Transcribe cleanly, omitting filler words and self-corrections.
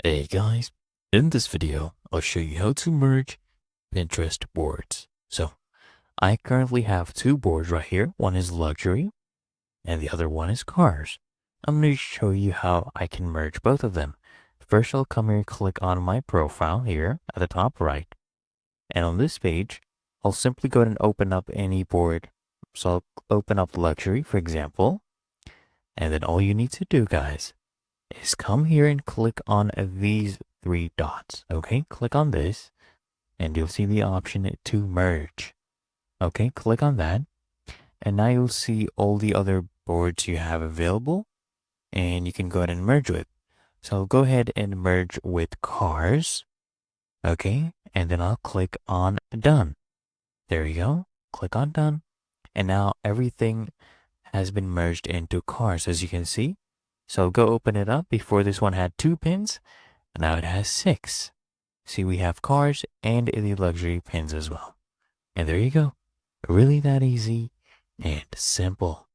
Hey guys, in this video, I'll show you how to merge Pinterest boards. So, I currently have two boards right here. One is luxury and the other one is cars. I'm going to show you how I can merge both of them. First, I'll come here, click on my profile here at the top right. And on this page, I'll simply go ahead and open up any board. So I'll open up luxury, for example. And then all you need to do, guys, is come here and click on these three dots. Okay, click on this and you'll see the option to merge. Okay, click on that. And now you'll see all the other boards you have available and you can go ahead and merge with. So go ahead and merge with cars. Okay, and then I'll click on done. There you go. Click on done. And now everything has been merged into cars, as you can see. So go open it up. Before, this one had 2 pins, and now it has 6. See, we have cars and the luxury pins as well. And there you go. Really that easy and simple.